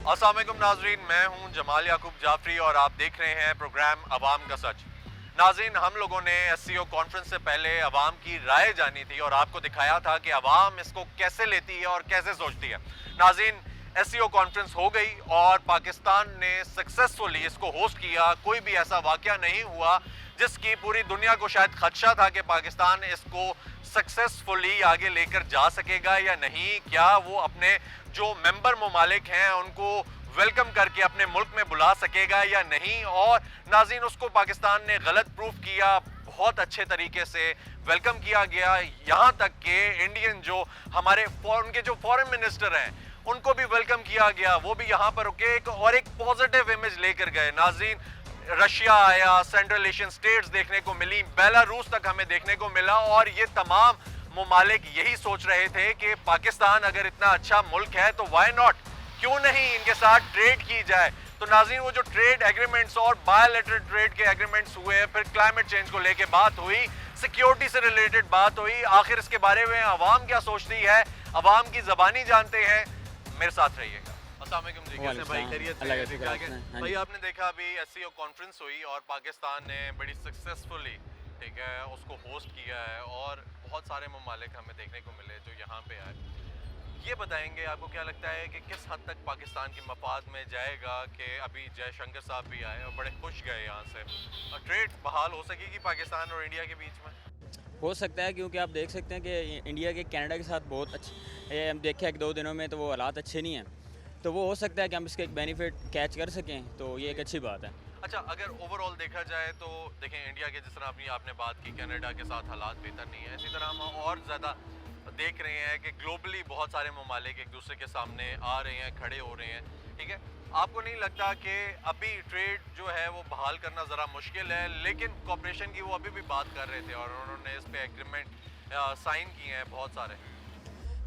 अस्सलाम वालेकुम नाजरीन, मैं हूं जमाल याकूब जाफरी और आप देख रहे हैं प्रोग्राम अवाम का सच। नाजरीन, हम लोगों ने एससीओ कॉन्फ्रेंस से पहले अवाम की राय जानी थी और आपको दिखाया था कि अवाम इसको कैसे लेती है और कैसे सोचती है। नाजरीन, एससीओ कॉन्फ्रेंस हो गई और पाकिस्तान ने सक्सेसफुली इसको होस्ट किया। कोई भी ऐसा वाकया नहीं हुआ जिसकी पूरी दुनिया को शायद खदशा था कि पाकिस्तान इसको सक्सेसफुली आगे लेकर जा सकेगा या नहीं। क्या वो अपने जो मेंबर ममालिक हैं उनको वेलकम करके अपने मुल्क में बुला सकेगा या नहीं। और नाज़रीन, उसको पाकिस्तान ने गलत प्रूफ किया। बहुत अच्छे तरीके से वेलकम किया गया, यहाँ तक कि इंडियन जो हमारे उनके जो फॉरेन मिनिस्टर हैं उनको भी वेलकम किया गया। वो भी यहाँ पर रुके और एक पॉजिटिव इमेज लेकर गए। नाज़रीन, रशिया आया, सेंट्रल एशियन स्टेट्स देखने को मिली, बेलारूस तक हमें देखने को मिला और ये तमाम ममालिक यही सोच रहे थे कि पाकिस्तान अगर इतना अच्छा मुल्क है तो वाई नॉट, क्यों नहीं इनके साथ ट्रेड की जाए। तो नाज़रीन, वो जो ट्रेड एग्रीमेंट्स और बायोलैटरल ट्रेड के एग्रीमेंट्स हुए, फिर क्लाइमेट चेंज को लेके बात हुई, सिक्योरिटी से रिलेटेड बात हुई, आखिर इसके बारे में अवाम क्या सोचती है, अवाम की ज़बानी जानते हैं। मेरे साथ रहिएगा। अस्सलाम वालेकुम जी, कैसे भाई? खैरियत से? भाई, आपने देखा अभी एससीओ कॉन्फ्रेंस हुई और पाकिस्तान ने बड़ी सक्सेसफुली, ठीक है, उसको होस्ट किया है और बहुत सारे ममालिक हमें देखने को मिले जो यहाँ पे आए। ये बताएंगे आपको क्या लगता है कि किस हद तक पाकिस्तान की मफाद में जाएगा कि अभी जयशंकर साहब भी आए और बड़े खुश गए यहाँ से, और ट्रेड बहाल हो सकेगी पाकिस्तान और इंडिया के बीच में? हो सकता है, क्योंकि आप देख सकते हैं कि इंडिया के कनाडा के साथ बहुत अच्छे हम देखे 1-2 दिनों में तो वो हालात अच्छे नहीं हैं, तो वो हो सकता है कि हम इसका एक बेनिफिट कैच कर सकें, तो ये एक अच्छी बात है। अच्छा, अगर ओवरऑल देखा जाए तो देखें, इंडिया के जिस तरह अभी आपने बात की, कनाडा के साथ हालात बेहतर नहीं है, इसी तरह हम और ज़्यादा देख रहे हैं कि ग्लोबली बहुत सारे ममालिक एक दूसरे के सामने आ रहे हैं, खड़े हो रहे हैं, ठीक है। आपको नहीं लगता कि अभी ट्रेड जो है वो बहाल करना ज़रा मुश्किल है, लेकिन कॉपरेशन की वो अभी भी बात कर रहे थे और उन्होंने इस पे एग्रीमेंट साइन किए हैं बहुत सारे?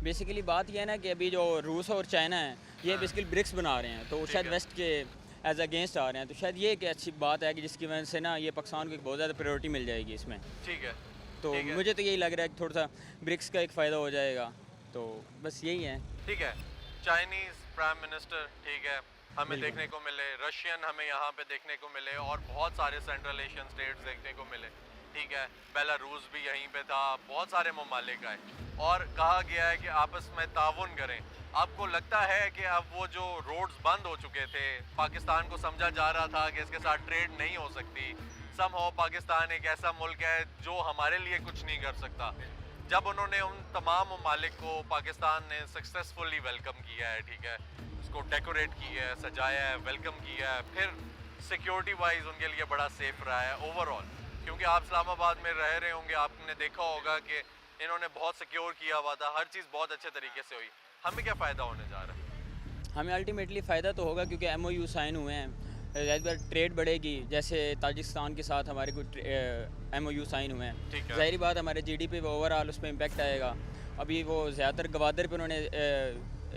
बेसिकली बात यह है ना कि अभी जो रूस और चाइना है ये बेसिकली ब्रिक्स बना रहे हैं, तो शायद वेस्ट के एज अगेंस्ट आ रहे हैं, तो शायद ये एक अच्छी बात है कि जिसकी वजह से ना ये पाकिस्तान को एक बहुत ज़्यादा प्रायोरिटी मिल जाएगी इसमें। ठीक है, तो मुझे तो यही लग रहा है कि थोड़ा सा ब्रिक्स का एक फ़ायदा हो जाएगा, तो बस यही है। ठीक है। चाइनीज़ प्राइम मिनिस्टर, ठीक है, हमें देखने को मिले, रशियन हमें यहाँ पे देखने को मिले और बहुत सारे सेंट्रल एशियन स्टेट्स देखने को मिले, ठीक है, बेलारूस भी यहीं पे था, बहुत सारे ममालिक आए और कहा गया है कि आपस में ताउन करें। आपको लगता है कि अब वो जो रोड्स बंद हो चुके थे, पाकिस्तान को समझा जा रहा था कि इसके साथ ट्रेड नहीं हो सकती, समहाउ पाकिस्तान एक ऐसा मुल्क है जो हमारे लिए कुछ नहीं कर सकता, जब उन्होंने उन तमाम ममालिक को पाकिस्तान ने सक्सेसफुली वेलकम किया है, ठीक है, उसको डेकोरेट किया है, सजाया है, वेलकम किया है, फिर सिक्योरिटी वाइज उनके लिए बड़ा सेफ रहा है ओवरऑल, क्योंकि आप इस्लामाबाद में रह रहे होंगे, आपने देखा होगा कि इन्होंने बहुत सिक्योर किया हुआ था, हर चीज़ बहुत अच्छे तरीके से हुई। हमें क्या फ़ायदा होने जा रहा है? हमें अल्टीमेटली फ़ायदा तो होगा क्योंकि MOU साइन हुए हैं, ट्रेड बढ़ेगी, जैसे ताजिकिस्तान के साथ हमारे कुछ MOU साइन हुए हैं, ज़ाहिर बात हमारे GDP पे ओवरऑल उस पर इम्पेक्ट आएगा। अभी वो ज़्यादातर गवादर पे उन्होंने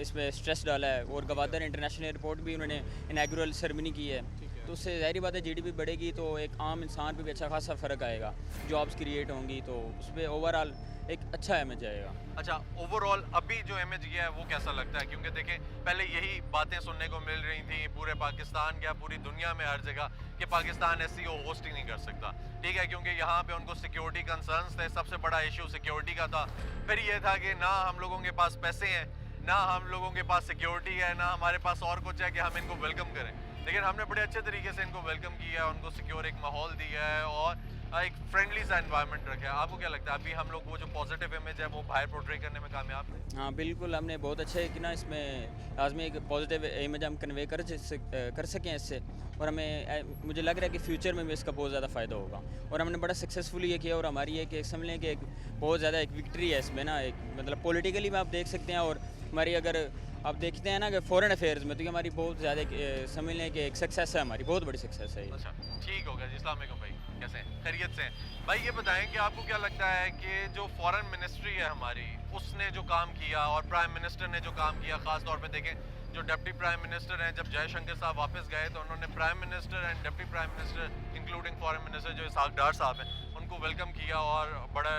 इसमें स्ट्रेस डाला है और गवादर इंटरनेशनल एयरपोर्ट भी उन्होंने इनॉग्रेल सेरेमनी की है, तो उससे ज़ाहिर बात है GDP बढ़ेगी तो एक आम इंसान पे भी अच्छा खासा फ़र्क आएगा, जॉब्स क्रिएट होंगी, तो उस पर ओवरऑल एक अच्छा इमेज आएगा। अच्छा, ओवरऑल अभी जो इमेज गया है वो कैसा लगता है? क्योंकि देखें, पहले यही बातें सुनने को मिल रही थी पूरे पाकिस्तान, क्या पूरी दुनिया में हर जगह, कि पाकिस्तान एससीओ होस्ट ही नहीं कर सकता, ठीक है, क्योंकि यहाँ पे उनको सिक्योरिटी कंसर्न्स थे, सबसे बड़ा इशू सिक्योरिटी का था। फिर ये था कि ना हम लोगों के पास पैसे हैं, ना हम लोगों के पास सिक्योरिटी है, ना हमारे पास और कुछ है कि हम इनको वेलकम करें, लेकिन हमने बड़े अच्छे तरीके से इनको वेलकम किया है, उनको सिक्योर एक माहौल दिया है और एक फ्रेंडली सा एनवायरनमेंट रखा है। आपको क्या लगता है अभी हम लोग वो जो पॉजिटिव इमेज है वो बाहर पोर्ट्रे करने में कामयाब है? हाँ बिल्कुल, हमने बहुत अच्छा है कि ना इसमें लाजमी एक पॉजिटिव इमेज हम कन्वे कर सकें इससे, और हमें मुझे लग रहा है कि फ्यूचर में भी इसका बहुत ज़्यादा फ़ायदा होगा, और हमने बड़ा सक्सेसफुली ये किया, और हमारी ये कि समझ लें कि एक बहुत ज़्यादा एक विक्ट्री है इसमें ना, एक मतलब पॉलिटिकली में आप देख सकते हैं, और हमारी अगर आप देखते हैं ना कि फॉरेन अफेयर्स में, तो ये हमारी बहुत ज़्यादा समझ लें कि एक सक्सेस है, हमारी बहुत बड़ी सक्सेस है। अच्छा, ठीक होगा जी। अस्सलाम वालेकुम भाई, कैसे हैं? खैरियत से हैं? भाई ये बताएं कि आपको क्या लगता है कि जो फॉरेन मिनिस्ट्री है हमारी, उसने जो काम किया और प्राइम मिनिस्टर ने जो काम किया, ख़ास तौर पे देखें जो डिप्टी प्राइम मिनिस्टर हैं, जब जयशंकर साहब वापस गए तो उन्होंने prime minister and deputy prime minister including foreign minister जो इसहाक डार साहब हैं, उनको वेलकम किया और बड़ा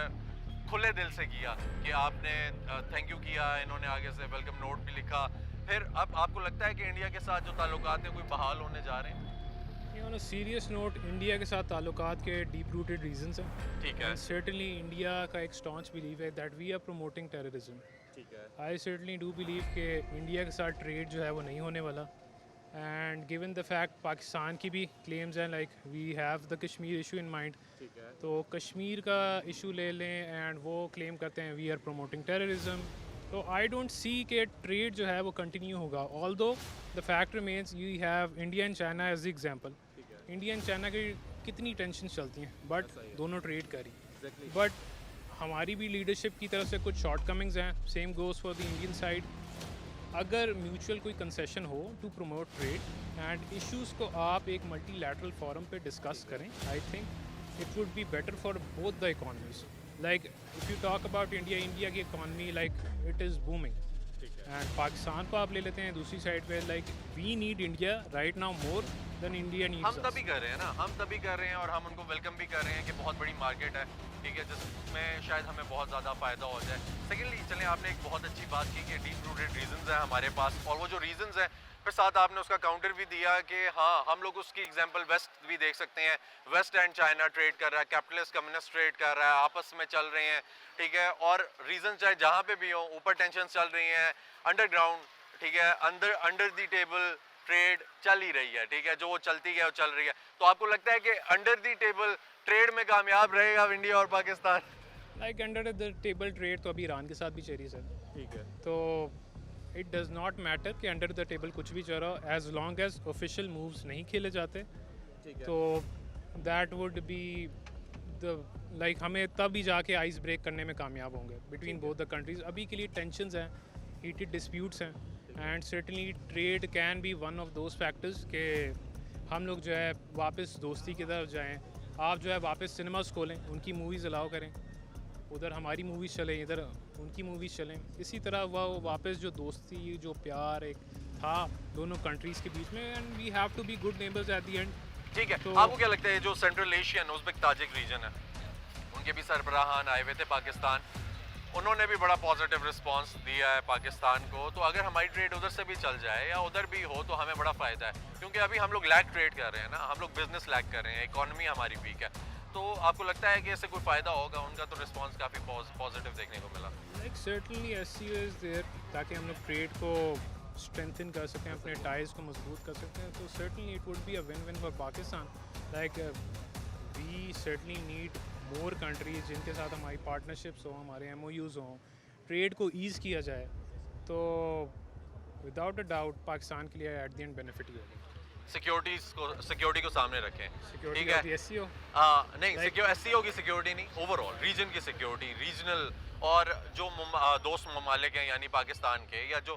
खुले दिल से किया कि आपने थैंक यू किया, इन्होंने आगे से वेलकम नोट भी लिखा, फिर अब आपको लगता है कि इंडिया के साथ जो ताल्लुकात हैं कोई बहाल होने जा रहे हैं? On a serious note, India के साथ ताल्लुकात के डीप रूटेड रीजंस हैं। ठीक है, सर्टनली इंडिया का एक स्टॉन्च बिलीव है that we are promoting terrorism. ठीक है, आई सर्टनली डू बिलीव कि इंडिया के साथ ट्रेड जो है वो नहीं होने वाला। And given the fact Pakistan की भी क्लेम्स हैं, like we have the Kashmir issue in mind, ठीक है, तो कश्मीर का इशू ले लें एंड वो क्लेम करते हैं वी आर प्रमोटिंग टेररिज्म। तो आई डोंट सी कि ट्रेड जो है वो कंटिन्यू होगा, although the fact remains you have India and China as example. India and China की कितनी टेंशन चलती हैं, बट दोनों ट्रेड करी। बट हमारी भी लीडरशिप की तरफ से कुछ शॉर्ट कमिंग्स हैं, same goes for the Indian side. अगर म्यूचुअल कोई कंसेशन हो to promote trade and issues को आप एक मल्टीलैटरल फोरम पे डिस्कस करें, I think it would be better for both the economies. Like if you talk about India की economy, like it is booming, and Pakistan को आप ले लेते हैं दूसरी साइड पे, like we need India right now more than India needs हम तभी कर रहे हैं ना, हम तभी कर रहे हैं और हम उनको वेलकम भी कर रहे हैं कि बहुत बड़ी मार्केट है, ठीक है, जिसमें शायद हमें बहुत ज़्यादा फ़ायदा हो जाए। सेकेंडली चलें, आपने एक बहुत अच्छी बात की कि डीप रूटेड रीजंस हैं हमारे पास, और वो जो रीजंस हैं फिर साथ आपने उसका काउंटर भी दिया कि हाँ, हम लोग उसकी एग्जांपल वेस्ट भी देख सकते हैं। वेस्ट एंड चाइना ट्रेड कर रहा है, कैपिटलिस्ट कम्युनिस्ट ट्रेड कर रहा है, आपस में चल रहे हैं, ठीक है, और रीज़न चाहे जहाँ पे भी हो, ऊपर टेंशन चल रही हैं, अंडरग्राउंड, ठीक है, अंडर द टेबल ट्रेड चल ही रही है, ठीक है, जो वो चलती है वो चल रही है। तो आपको लगता है कि अंडर द टेबल ट्रेड में कामयाब रहेगा इंडिया और Pakistan? Like under the table trade तो अभी ईरान के साथ भी चल रही है सर, ठीक है, तो इट डज़ नॉट मैटर कि अंडर द टेबल कुछ भी चल रहा हो, as long as official moves नहीं खेले जाते, ठीक है, तो that would be the like हमें तब भी जाके आइस ब्रेक करने में कामयाब होंगे बिटवीन बोथ द कंट्रीज। अभी के लिए टेंशंस हैं, हीटेड डिस्प्यूट्स हैं, and certainly trade can be one of those factors कि हम लोग जो है वापस दोस्ती की तरफ जाएँ। आप जो है वापस सिनेमास खोलें, उनकी मूवीज़ अलाउ करें, उधर हमारी मूवीज़ चलें, इधर उनकी मूवीज़ चलें। इसी तरह वह वापस जो दोस्ती, जो प्यार एक था दोनों कंट्रीज़ के बीच में, and we have to be good neighbours at the end. ठीक है। तो आपको क्या लगता है जो central Asian Uzbek Tajik region है, उनके भी सरबराहान आए हुए थे पाकिस्तान, उन्होंने भी बड़ा पॉजिटिव रिस्पांस दिया है पाकिस्तान को। तो अगर हमारी ट्रेड उधर से भी चल जाए या उधर भी हो तो हमें बड़ा फ़ायदा है, क्योंकि अभी हम लोग लैग ट्रेड कर रहे हैं ना, हम लोग बिजनेस लैग कर रहे हैं, इकॉनमी हमारी वीक है। तो आपको लगता है कि इससे कोई फ़ायदा होगा? उनका तो रिस्पांस काफ़ी पॉजिटिव देखने को मिला। Like certainly SCO is there ताकि हम लोग ट्रेड को स्ट्रेंथन कर सकें, अपने टाइज को मजबूत कर सकते हैं। तो certainly it would be a win win for Pakistan. Like we certainly need more countries जिनके साथ हमारी पार्टनरशिप्स हों, हमारे MOUs हों, ट्रेड को ईज़ किया जाए, तो विदाउट अ डाउट पाकिस्तान के लिए एट द एंड बेनिफिट ही होगा। सिक्योरिटी को सामने रखें, ठीक सिक्योरिटी है। ऑफ द SCO, नहीं, SCO की सिक्योरिटी नहीं, ओवरऑल रीजन की सिक्योरिटी, रीजनल, और जो दोस्त ममालिक हैं यानी पाकिस्तान के, या जो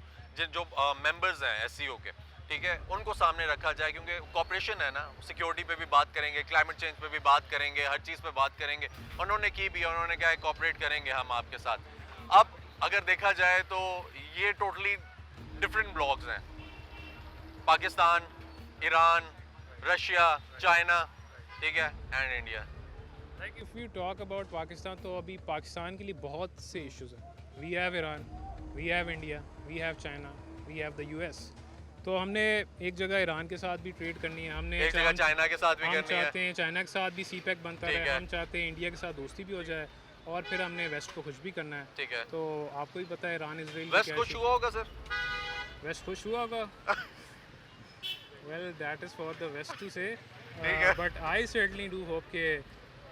मेंबर्स हैं SCO के, ठीक है, उनको सामने रखा जाए, क्योंकि कॉपरेशन है ना, सिक्योरिटी पे भी बात करेंगे, क्लाइमेट चेंज पे भी बात करेंगे, हर चीज़ पे बात करेंगे। उन्होंने की भी, उन्होंने क्या है, कॉपरेट करेंगे हम आपके साथ। अब अगर देखा जाए तो ये टोटली डिफरेंट ब्लॉक्स हैं, पाकिस्तान, ईरान, रशिया, चाइना, ठीक है, and India. Like if you talk about Pakistan, तो अभी पाकिस्तान के लिए बहुत से इश्यूज हैं। We have Iran, we have India, we have China, we have the US। तो हमने एक जगह ईरान के साथ भी ट्रेड करनी है, हमने एक जगह चाइना के साथ भी हम करनी है, चाहते हैं चाइना के साथ भी CPEC बनता ठीक रहे, है। हम चाहते हैं इंडिया के साथ दोस्ती भी हो जाए, और फिर हमने वेस्ट को खुश भी करना है। ठीक है। तो आपको ही पता है ईरान इसराइल वेस्ट खुश हुआ होगा सर? वेस्ट खुश हुआ होगा। Well that is for the west to say, ठीक है। But I certainly do hope कि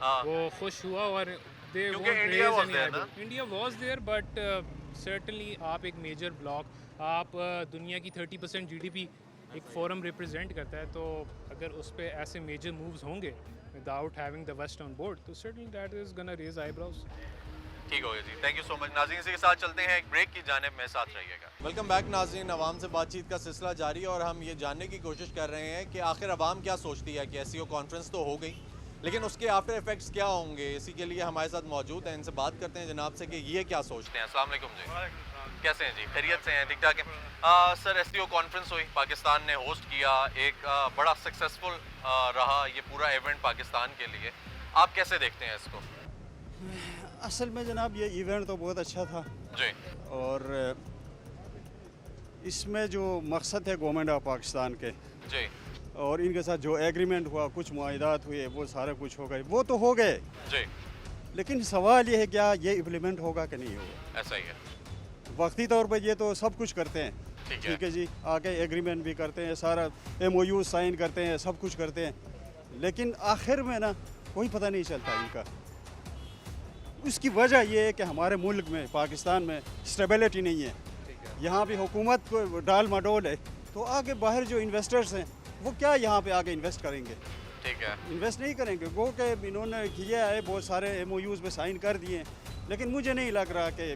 हाँ, वो खुश हुआ, और दे क्योंकि India was there ना? India was there, but certainly आप एक मेजर ब्लॉक, आप दुनिया की 30% GDP एक फोरम रिप्रेजेंट करता है, तो अगर उस पर ऐसे मेजर मूव्स होंगे without having the west on board, तो certainly that is gonna raise eyebrows. ठीक हो गया जी, थैंक यू सो मच। नाज़रीन, इसी के साथ चलते हैं एक ब्रेक की जानिब में, साथ रहिएगा। वेलकम बैक नाज़रीन, अवाम से बातचीत का सिलसिला जारी है और हम ये जानने की कोशिश कर रहे हैं कि आखिर अवाम क्या सोचती है कि SCO कॉन्फ्रेंस तो हो गई, लेकिन उसके आफ्टर इफेक्ट्स क्या होंगे। इसी के लिए हमारे साथ मौजूद हैं, इनसे बात करते हैं जनाब से कि ये क्या सोचते हैं। अस्सलाम वालेकुम जी, कैसे हैं जी? खैरियत से हैं? ठीक ठाक हैं। सर, SCO कॉन्फ्रेंस हुई, पाकिस्तान ने होस्ट किया, एक बड़ा सक्सेसफुल रहा ये पूरा इवेंट पाकिस्तान के लिए। आप कैसे देखते हैं इसको? असल में जनाब ये इवेंट तो बहुत अच्छा था, जी, और इसमें जो मकसद है गवर्नमेंट ऑफ पाकिस्तान के जी और इनके साथ जो एग्रीमेंट हुआ, कुछ मुआहिदात हुए, वो सारा कुछ हो गए, वो तो हो गए, जी लेकिन सवाल ये है क्या ये इम्प्लीमेंट होगा कि नहीं होगा। ऐसा ही है, वक्ती तौर पर ये तो सब कुछ करते हैं, ठीक है जी, आके एग्रीमेंट भी करते हैं, सारा MOU साइन करते हैं, सब कुछ करते हैं, लेकिन आखिर में ना कोई पता नहीं चलता इनका। उसकी वजह ये है कि हमारे मुल्क में, पाकिस्तान में स्टेबिलिटी नहीं है, यहाँ भी हुकूमत को डाल मडोल है, तो आगे बाहर जो इन्वेस्टर्स हैं वो क्या यहाँ पे आगे इन्वेस्ट करेंगे, ठीक है, इन्वेस्ट नहीं करेंगे। वो कि इन्होंने किया है, बहुत सारे MOUs पे साइन कर दिए, लेकिन मुझे नहीं लग रहा कि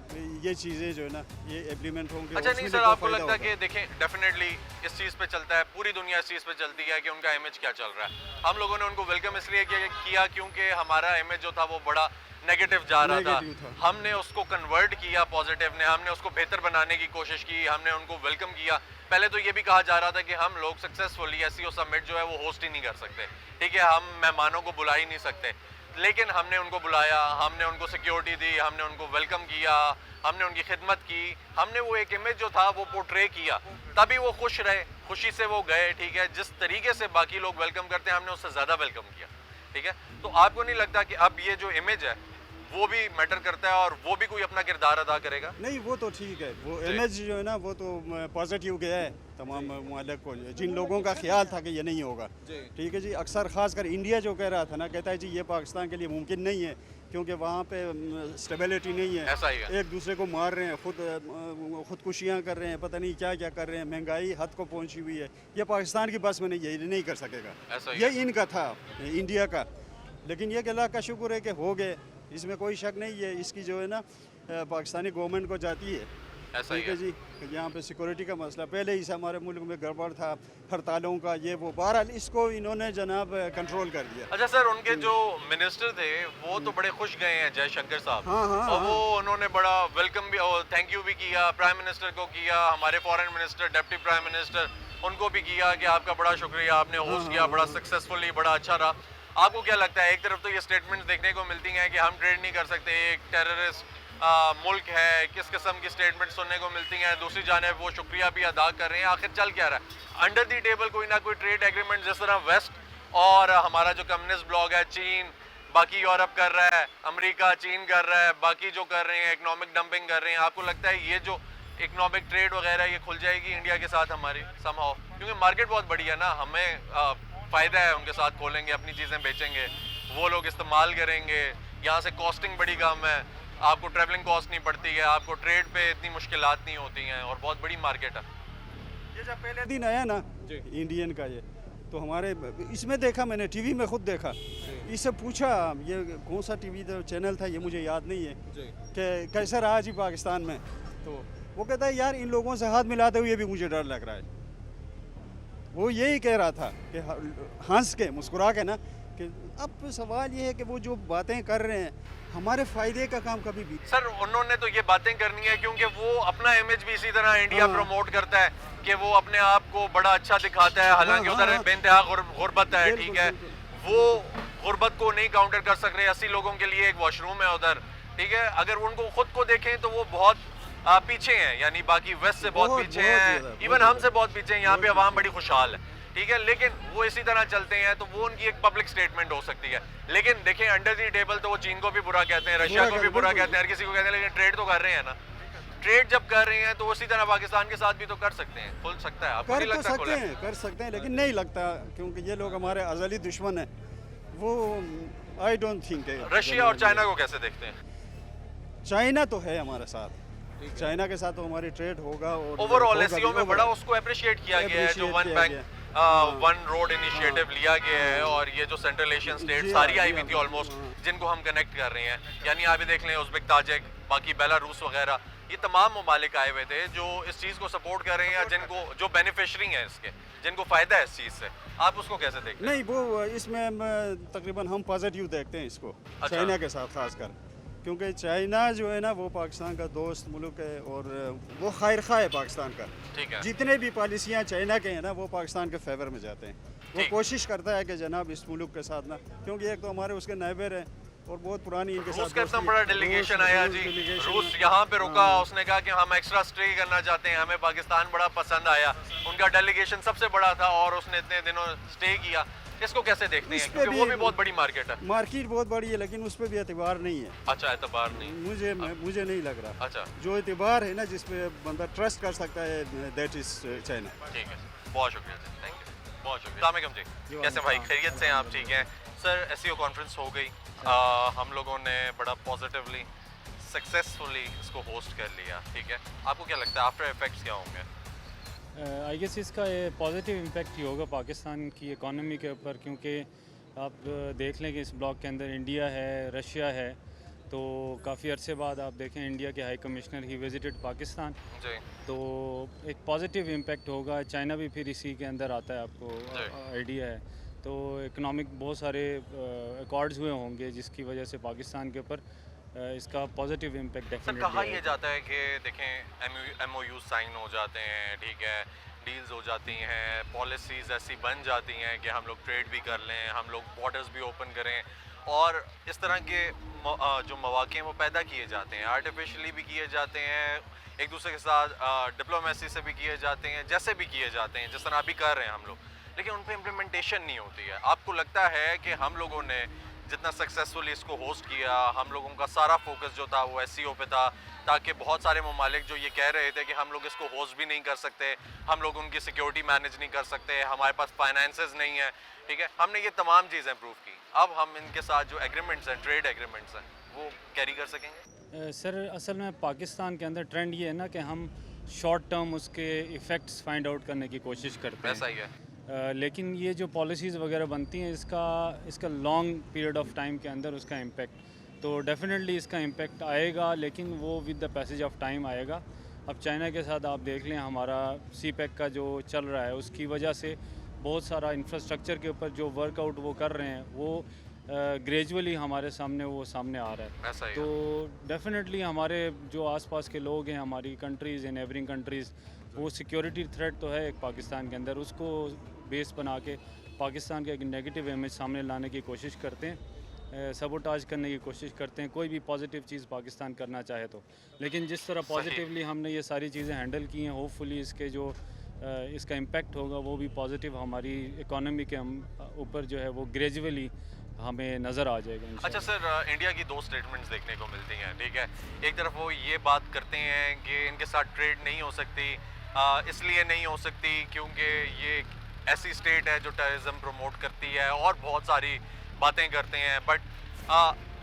ये चीज़ें जो है ना ये इम्प्लीमेंट होंगी। अच्छा और नहीं उसमें सर, जो आपको फ़ायदा लगता है होगा। कि देखें डेफिनेटली इस चीज़ पे चलता है, पूरी दुनिया इस चीज़ पे चलती है कि उनका इमेज क्या चल रहा है। हम लोगों ने उनको वेलकम इसलिए किया क्योंकि हमारा इमेज जो था वो बड़ा नेगेटिव जा रहा Negative था, था। हमने उसको कन्वर्ट किया पॉजिटिव ने, हमने उसको बेहतर बनाने की कोशिश की, हमने उनको वेलकम किया। पहले तो ये भी कहा जा रहा था कि हम लोग सक्सेसफुली SCO समिट जो है वो होस्ट ही नहीं कर सकते, ठीक है, हम मेहमानों को बुला ही नहीं सकते, लेकिन हमने उनको बुलाया, हमने उनको सिक्योरिटी दी, हमने उनको वेलकम किया, हमने उनकी खिदमत की, हमने वो एक इमेज जो था वो पोर्ट्रे किया, तभी वो खुश रहे, खुशी से वो गए, ठीक है। जिस तरीके से बाकी लोग वेलकम करते हैं हमने उससे ज़्यादा वेलकम किया, ठीक है। तो आपको नहीं लगता कि अब ये जो इमेज है वो भी मैटर करता है और वो भी कोई अपना किरदार अदा करेगा? नहीं वो तो ठीक है, वो जी। इमेज जो है ना वो तो पॉजिटिव गया है तमाम मालिक को, जिन लोगों का ख्याल था कि ये नहीं होगा, ठीक है जी। अक्सर खासकर इंडिया जो कह रहा था ना, कहता है जी ये पाकिस्तान के लिए मुमकिन नहीं है क्योंकि वहाँ पे स्टेबिलिटी नहीं है, ऐसा ही है। एक दूसरे को मार रहे हैं, खुदकुशियाँ कर रहे हैं, पता नहीं क्या क्या कर रहे हैं, महंगाई हद को पहुँची हुई है, ये पाकिस्तान की बस में नहीं है, ये नहीं कर सकेगा, ऐसा ही ये है। इनका था इंडिया का। लेकिन ये कि अल्लाह का शुक्र है कि हो गए, इसमें कोई शक नहीं है। इसकी जो है ना पाकिस्तानी गवर्नमेंट को जाती है, ऐसा ही ठीक है है। जी। यहाँ पे सिक्योरिटी का मसला पहले ही से हमारे मुल्क में गड़बड़ था, हड़तालों का ये वो, बहरहाल इसको इन्होंने जनाब कंट्रोल कर दिया। अच्छा सर, उनके जो मिनिस्टर थे वो तो बड़े खुश गए हैं, जयशंकर साहब, हाँ, हाँ, और हाँ। वो उन्होंने बड़ा वेलकम भी और थैंक यू भी किया, प्राइम मिनिस्टर को किया, हमारे foreign minister, deputy prime minister, उनको भी किया कि आपका बड़ा शुक्रिया, आपने होस्ट किया बड़ा सक्सेसफुली, बड़ा अच्छा रहा। आपको क्या लगता है, एक तरफ तो ये स्टेटमेंट्स देखने को मिलती हैं कि हम ट्रेड नहीं कर सकते, एक टेररिस्ट मुल्क है, किस किस्म की स्टेटमेंट सुनने को मिलती हैं, दूसरी जानिब वो शुक्रिया भी अदा कर रहे हैं, आखिर चल क्या रहा है अंडर दी टेबल? कोई ना कोई ट्रेड एग्रीमेंट जिस तरह वेस्ट और हमारा जो कम्युनिस्ट ब्लॉक है चीन, बाकी यूरोप कर रहा है, अमेरिका चीन कर रहा है, बाकी जो कर रहे हैं इकोनॉमिक डंपिंग कर रहे हैं, आपको लगता है ये जो इकोनॉमिक ट्रेड वगैरह ये खुल जाएगी इंडिया के साथ हमारी समहाउ? क्योंकि मार्केट बहुत बड़ी है ना, हमें फ़ायदा है, उनके साथ खोलेंगे, अपनी चीज़ें बेचेंगे, वो लोग इस्तेमाल करेंगे, यहाँ से कॉस्टिंग बड़ी कम है, आपको ट्रैवलिंग कॉस्ट नहीं पड़ती है, आपको ट्रेड पे इतनी मुश्किलात नहीं होती हैं और बहुत बड़ी मार्केट है। ये जब पहले दिन आया ना इंडियन का ये, तो हमारे इसमें देखा, मैंने टीवी में खुद देखा, इससे पूछा ये कौन सा टीवी चैनल था ये मुझे याद नहीं है कि कैसा रहा जी पाकिस्तान में, तो वो कहता है यार इन लोगों से हाथ मिलाते हुए भी मुझे डर लग रहा है। वो यही कह रहा था कि हंस के मुस्कुरा के ना कि अब सवाल ये है कि वो जो बातें कर रहे हैं हमारे फ़ायदे का काम कभी भी। सर उन्होंने तो ये बातें करनी है क्योंकि वो अपना इमेज भी इसी तरह इंडिया हाँ। प्रमोट करता है कि वो अपने आप को बड़ा अच्छा दिखाता है, हालांकि हाँ, उधर हाँ। बेइंतहा गुर्बत है, बिल्कुल, ठीक है, बिल्कुल। वो गुर्बत को नहीं काउंटर कर सक रहे। 80 लोगों के लिए एक वॉशरूम है उधर, ठीक है, अगर उनको खुद को देखें तो वो बहुत पीछे हैं, यानी बाकी वेस्ट से बहुत बहुत, पीछे बहुत हैं, ज़्यादा, बहुत इवन ज़्यादा। हमसे बहुत पीछे हैं, यहाँ पे अवाम बड़ी खुशहाल है, ठीक है, लेकिन वो इसी तरह चलते हैं तो वो उनकी एक पब्लिक स्टेटमेंट हो सकती है। लेकिन देखें अंडर दी टेबल तो वो चीन को भी बुरा कहते हैं, रशिया को भी बुरा बिल्कुल। कहते हैं, हर किसी को कहते हैं, लेकिन ट्रेड तो कर रहे हैं ना। ट्रेड जब कर रहे हैं तो उसी तरह पाकिस्तान के साथ भी तो कर सकते हैं, खुल सकता है, आपको कर नहीं तो लगता सकते खुला? हैं, कर सकते हैं, लेकिन नहीं लगता क्योंकि ये लोग हमारे अज़ली दुश्मन हैं। वो आई डोंट थिंक रशिया और चाइना को कैसे देखते हैं? चाइना तो है हमारे साथ, चाइना के साथ तो हमारी ट्रेड होगा और ओवरऑल होगा एससीओ भी, में बड़ा होगा। उसको अप्रिशिएट किया गया है, जो Appreciate वन किया बैंक गया। वन रोड इनिशिएटिव लिया गया है, और ये जो सेंट्रल एशियन स्टेट जी सारी हाँ, आई जी हुई थी हाँ, ऑलमोस्ट, हाँ। जिनको हम कनेक्ट कर रहे हैं, यानी आप भी देख लें उज़्बेक, ताजिक, बाकी बेलारूस वगैरह, ये तमाम ममालिक आए हुए थे जो इस चीज़ को सपोर्ट कर रहे हैं, या जिनको जो बेनिफिशरी हैं इसके, जिनको फ़ायदा है इस चीज़ से, आप उसको कैसे देखते हैं? नहीं वो इसमें तकरीबन हम पॉजिटिव देखते हैं इसको, अच्छा। चाइना के साथ खासकर, क्योंकि चाइना जो है ना वो पाकिस्तान का दोस्त मुल्क है और वो खैर खा है पाकिस्तान का। ठीक है, जितने भी पॉलिसियाँ चाइना के हैं ना वो पाकिस्तान के फेवर में जाते हैं। वो ठीक। कोशिश करता है कि जनाब इस मुल्क के साथ ना, क्योंकि एक तो हमारे उसके नाइबर हैं और बहुत पुरानी इनके साथ रूस का इतना दोस्ती बड़ा है। डेलीगेशन आया जी, delegation रूस है। यहाँ पे रुका, हाँ। उसने कहा कि हम एक्स्ट्रा स्टे करना चाहते हैं, हमें पाकिस्तान बड़ा पसंद आया, उनका डेलीगेशन सबसे बड़ा था और उसने इतने दिनों स्टे किया। इसको कैसे देखते इस हैं, पे क्योंकि वो भी- भी बहुत बड़ी मार्केट है। मार्केट बहुत बड़ी है लेकिन उस पर भी एतबार नहीं है, अच्छा, एतबार नहीं। मुझे नहीं लग रहा। अच्छा, जो एतबार है ना जिसपे बंदा ट्रस्ट कर सकता है, दैट इज चाइना। ठीक है, बहुत शुक्रिया जी, थैंक यू, बहुत शुक्रिया। अस्सलाम वालेकुम जी, कैसे भाई, खैरियत से हैं आप? ठीक हैं सर, एसईओ कॉन्फ्रेंस हो गई, हम लोगों ने बड़ा पॉजिटिवली सक्सेसफुली इसको होस्ट कर लिया, ठीक है, आपको क्या लगता है आफ्टर इफेक्ट्स क्या होंगे? आई गेस इसका ये पॉजिटिव इम्पैक्ट ही होगा पाकिस्तान की इकॉनमी के ऊपर, क्योंकि आप देख लें कि इस ब्लॉक के अंदर इंडिया है, रशिया है, तो काफ़ी अरसे बाद आप देखें इंडिया के हाई कमिश्नर ही विजिटेड पाकिस्तान, जी, तो एक पॉजिटिव इम्पैक्ट होगा। चाइना भी फिर इसी के अंदर आता है, आपको आइडिया है, तो इकोनॉमिक बहुत सारे अकॉर्ड्स हुए होंगे जिसकी वजह से पाकिस्तान के ऊपर इसका पॉजिटिव इम्पैक्ट सर डेफिनेटली कहा यह जाता है कि देखें एमओयू साइन हो जाते हैं, ठीक है, डील्स हो जाती हैं, पॉलिसीज़ ऐसी बन जाती हैं कि हम लोग ट्रेड भी कर लें, हम लोग बॉर्डर्स भी ओपन करें, और इस तरह के जो मौक़े हैं वो पैदा किए जाते हैं, आर्टिफिशली भी किए जाते हैं, एक दूसरे के साथ डिप्लोमेसी से भी किए जाते हैं, जैसे भी किए जाते हैं जिस तरह अभी कर रहे हैं हम लोग, लेकिन उन पर इम्प्लीमेंटेशन नहीं होती है। आपको लगता है कि हम लोगों ने जितना सक्सेसफुली इसको होस्ट किया, हम लोगों का सारा फोकस जो था वो एससीओ पे था, ताकि बहुत सारे ममालिक जो ये कह रहे थे कि हम लोग इसको होस्ट भी नहीं कर सकते, हम लोग उनकी सिक्योरिटी मैनेज नहीं कर सकते, हमारे पास फाइनेंसेस नहीं है, ठीक है, हमने ये तमाम चीज़ें प्रूव की, अब हम इनके साथ जो एग्रीमेंट्स हैं, ट्रेड एग्रीमेंट्स हैं, वो कैरी कर सकेंगे? सर असल में पाकिस्तान के अंदर ट्रेंड ये है ना कि हम शॉर्ट टर्म उसके इफ़ेक्ट्स फाइंड आउट करने की कोशिश करते हैं, ऐसा ही है। लेकिन ये जो पॉलिसीज़ वगैरह बनती हैं इसका लॉन्ग पीरियड ऑफ टाइम के अंदर उसका इम्पेक्ट, तो डेफिनेटली इसका इम्पेक्ट आएगा, लेकिन वो with the passage of time आएगा। अब चाइना के साथ आप देख लें, हमारा सी पैक का जो चल रहा है उसकी वजह से बहुत सारा इंफ्रास्ट्रक्चर के ऊपर जो वर्कआउट वो कर रहे हैं वो ग्रेजुअली हमारे सामने आ रहा है। ऐसा ही तो डेफिनेटली हमारे जो आसपास के लोग हैं, हमारी कंट्रीज़ हैं, नेबरिंग कंट्रीज़, वो सिक्योरिटी थ्रेट तो है एक पाकिस्तान के अंदर, उसको बेस बना के पाकिस्तान का एक नेगेटिव इमेज सामने लाने की कोशिश करते हैं, सबोटाज करने की कोशिश करते हैं, कोई भी पॉजिटिव चीज़ पाकिस्तान करना चाहे तो। लेकिन जिस तरह पॉजिटिवली हमने ये सारी चीज़ें हैंडल की हैं, होपफुली इसके जो इसका इम्पेक्ट होगा वो भी पॉजिटिव हमारी इकॉनमी के ऊपर जो है वो ग्रेजुअली हमें नज़र आ जाएगा इंशाल्लाह। अच्छा सर, इंडिया की दो स्टेटमेंट्स देखने को मिलती हैं, ठीक है, एक तरफ वो ये बात करते हैं कि इनके साथ ट्रेड नहीं हो सकती, इसलिए नहीं हो सकती क्योंकि ये ऐसी स्टेट है जो टेररिज्म प्रमोट करती है और बहुत सारी बातें करते हैं, बट